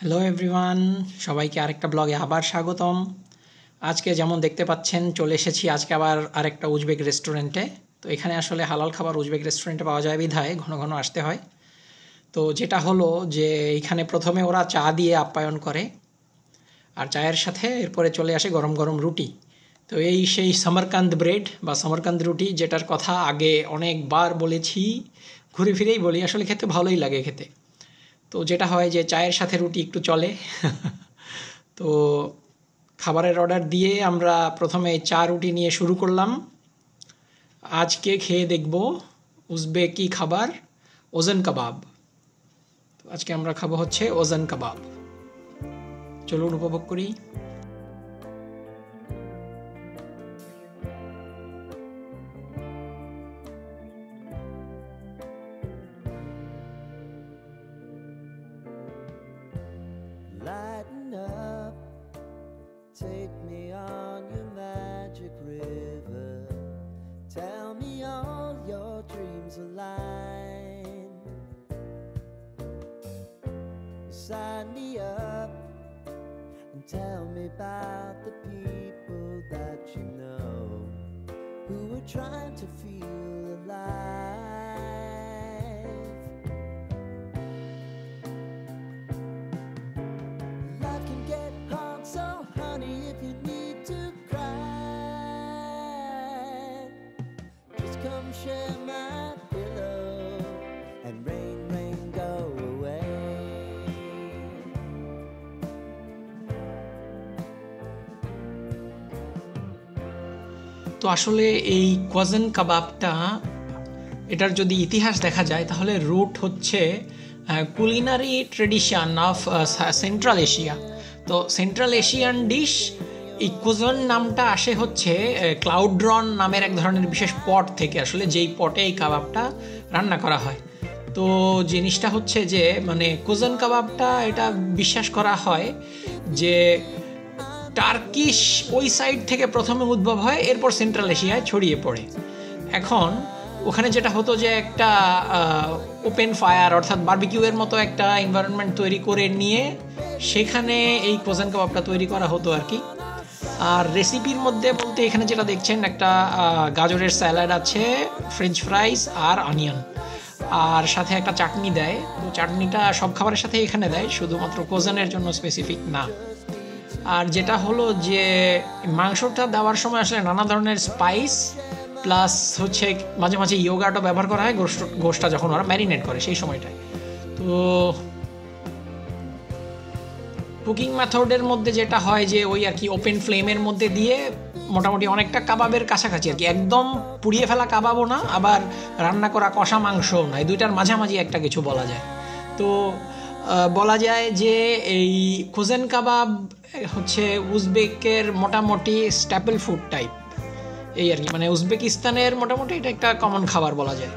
Hello everyone, সবাইকে আরেকটা ব্লগে আবার স্বাগতম। আজকে যেমন দেখতে পাচ্ছেন চলে এসেছি আজকে আবার আরেকটা উজবেক রেস্টুরেন্টে। তো এখানে আসলে হালাল খাবার উজবেক রেস্টুরেন্টে পাওয়া যায় বিধায় ঘন ঘন আসতে হয়। তো যেটা হলো যে এখানে প্রথমে ওরা চা দিয়ে আপ্যায়ন করে, আর চায়ের সাথে এরপরে চলে আসে গরম গরম রুটি। তো এই সেই সমরকান্দ ব্রেড বা সমরকান্দ রুটি, যেটার কথা আগে অনেকবার বলেছি, ঘুরে ফিরেই বলি, আসলে খেতে ভালোই লাগে খেতে। তো যেটা হয় যে চায়ের সাথে রুটি একটু চলে। তো খাবারের অর্ডার দিয়ে আমরা প্রথমে চা রুটি নিয়ে শুরু করলাম। আজকে খেয়ে দেখব উজবেকি খাবার ওজন কাবাব। তো আজকে আমরা খাবো হচ্ছে ওজন কাবাব। চলুন উপভোগ করি। Lighten up, take me on your magic river. Tell me all your dreams align. Sign me up and tell me about the people that you know who are trying to feel alive. Life can get hard, so honey, if you need to cry, just come share my pillow and rain, rain, go away. তো আসলে এই কোয়াজন কাবাবটা, এটার যদি ইতিহাস দেখা যায় তাহলে রুট হচ্ছে culinary tradition of central Asia. তো সেন্ট্রাল এশিয়ান ডিশ, এই কোজন নামটা আসে হচ্ছে ক্লাউড্রন নামের এক ধরনের বিশেষ পট থেকে, আসলে যেই পটে এই কাবাবটা রান্না করা হয়। তো জিনিসটা হচ্ছে যে মানে কোজন কাবাবটা, এটা বিশ্বাস করা হয় যে টার্কিশ ওই সাইড থেকে প্রথমে উদ্ভব হয়, এরপর সেন্ট্রাল এশিয়ায় ছড়িয়ে পড়ে। এখন ওখানে যেটা হতো যে একটা ওপেন ফায়ার অর্থাৎ বারবিকিউয়ের মতো একটা এনভায়রনমেন্ট তৈরি করে নিয়ে সেখানে এই কোজন কাবাবটা তৈরি করা হতো আর কি। আর রেসিপির মধ্যে বলতে এখানে যেটা দেখছেন, একটা গাজরের স্যালাড আছে, ফ্রেঞ্চ ফ্রাইস আর অনিয়ন, আর সাথে একটা চাটনি দেয়। তো চাটনিটা সব খাবারের সাথে এখানে দেয়, শুধুমাত্র কোজনের জন্য স্পেসিফিক না। আর যেটা হলো যে মাংসটা দেওয়ার সময় আসলে নানা ধরনের স্পাইস প্লাস হচ্ছে মাঝে মাঝে ইয়োগার্টও ব্যবহার করা হয় গোশটা যখন ওরা ম্যারিনেট করে সেই সময়টায়। তো কুকিং মেথডের মধ্যে যেটা হয় যে ওই আর কি ওপেন ফ্লেমের মধ্যে দিয়ে মোটামুটি অনেকটা কাবাবের কাছাকাছি আর কি, একদম পুড়িয়ে ফেলা কাবাবও না, আবার রান্না করা কষা মাংসও না, এই দুইটার মাঝামাঝি একটা কিছু বলা যায়। তো বলা যায় যে এই কোজেন কাবাব হচ্ছে উজবেকের মোটামুটি স্ট্যাপল ফুড টাইপ, এই আর কি, মানে উজবেকিস্তানের মোটামুটি এটা একটা কমন খাবার বলা যায়।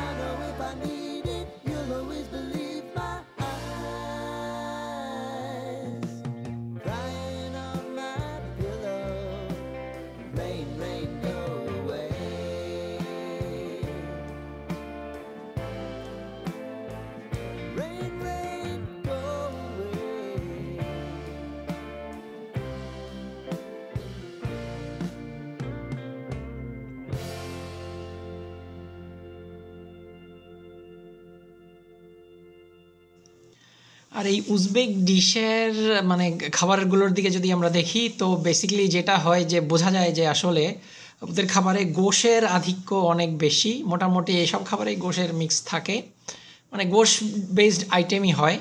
I know if I need it, you'll always believe my eyes. Crying on my pillow, rain, rain, go away. Rain, rain, go away. আর এই উজবেক ডিশের মানে খাবারগুলোর দিকে যদি আমরা দেখি, তো বেসিক্যালি যেটা হয় যে বোঝা যায় যে আসলে ওদের খাবারে গোশের আধিক্য অনেক বেশি। মোটামুটি এইসব খাবারে গোশের মিক্স থাকে, মানে গোশ বেসড আইটেমই হয়,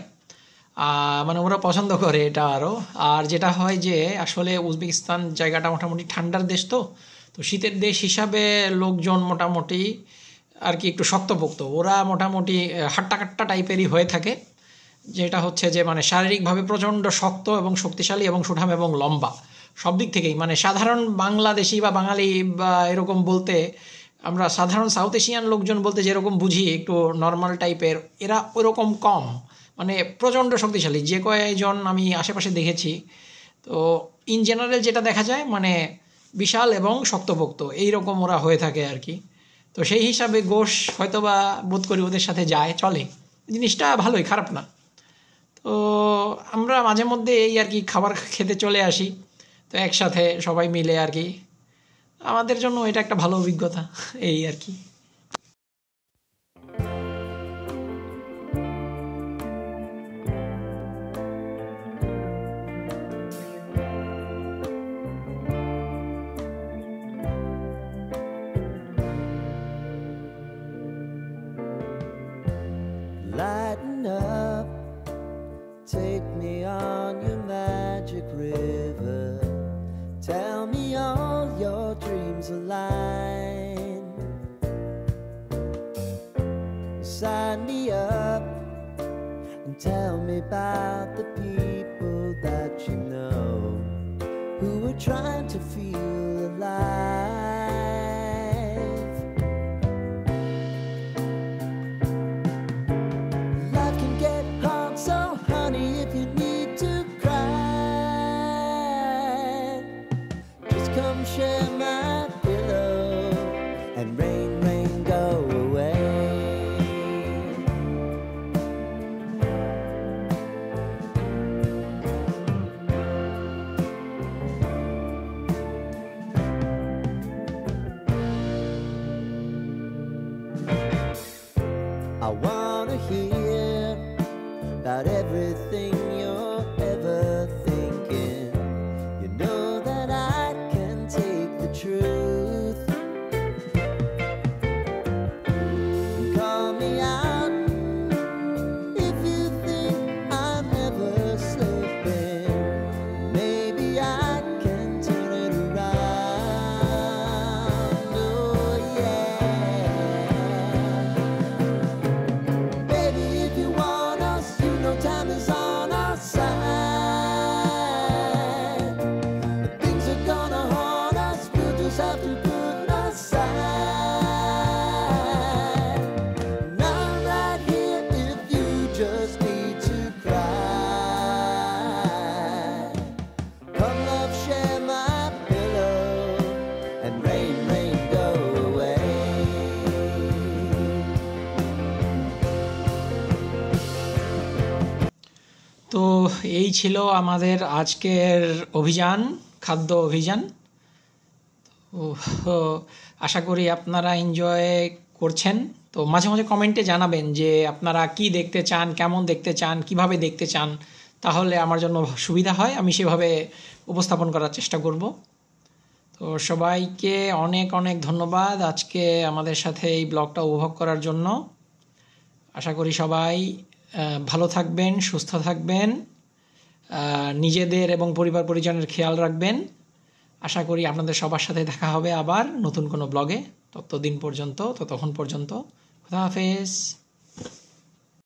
মানে ওরা পছন্দ করে এটা আরও। আর যেটা হয় যে আসলে উজবেকিস্তান জায়গাটা মোটামুটি ঠান্ডার দেশ, তো তো শীতের দেশ হিসাবে লোকজন মোটামুটি আর কি একটু শক্তপোক্ত, ওরা মোটামুটি হাট্টাকাট্টা টাইপেরই হয়ে থাকে, যেটা হচ্ছে যে মানে শারীরিকভাবে প্রচণ্ড শক্ত এবং শক্তিশালী এবং সুঠাম এবং লম্বা সব দিক থেকেই। মানে সাধারণ বাংলাদেশি বা বাঙালি বা এরকম বলতে আমরা সাধারণ সাউথ এশিয়ান লোকজন বলতে যেরকম বুঝি একটু নর্মাল টাইপের, এরা ওরকম কম, মানে প্রচণ্ড শক্তিশালী। যে কয়েকজন আমি আশেপাশে দেখেছি, তো ইন জেনারেল যেটা দেখা যায় মানে বিশাল এবং শক্তপোক্ত এইরকম ওরা হয়ে থাকে আর কি। তো সেই হিসাবে গোশ হয়তোবা বোধ করি ওদের সাথে যায়, চলে, জিনিসটা ভালোই, খারাপ না। তো আমরা মাঝে মধ্যে এই আর কি খাবার খেতে চলে আসি, তো একসাথে সবাই মিলে আর কি, আমাদের জন্য এটা একটা ভালো অভিজ্ঞতা এই আর কি। Lighten up, take me on your magic river. Tell me all your dreams align. Sign me up and tell me about the people that you know who are trying to feel alive. Life can get hard, so honey, if you need to cry, just come share my pillow and rain, rain, go away. I wanna hear about everything you're ever thinking. You know that I can take the truth. Call me out if you think I'm ever slipping. Maybe I can turn it around. Oh yeah. Baby, if you want us, you know time is on our side. If things are gonna haunt us, we'll just have to put aside. And I'm right here if you just need to cry. Come love, share my pillow, and rain, rain, go away. তো এই ছিল আমাদের আজকের অভিযান, খাদ্য অভিযান। তো আশা করি আপনারা এনজয় করছেন। তো মাঝে মাঝে কমেন্টে জানাবেন যে আপনারা কি দেখতে চান, কেমন দেখতে চান, কিভাবে দেখতে চান, তাহলে আমার জন্য সুবিধা হয়, আমি সেভাবে উপস্থাপন করার চেষ্টা করব। তো সবাইকে অনেক অনেক ধন্যবাদ আজকে আমাদের সাথে এই ব্লগটা উপভোগ করার জন্য। আশা করি সবাই ভালো থাকবেন, সুস্থ থাকবেন, নিজেদের এবং পরিবার পরিজনের খেয়াল রাখবেন। আশা করি আপনাদের সবার সাথে দেখা হবে আবার নতুন কোনো ব্লগে। ততক্ষণ পর্যন্ত খোদা হাফেজ।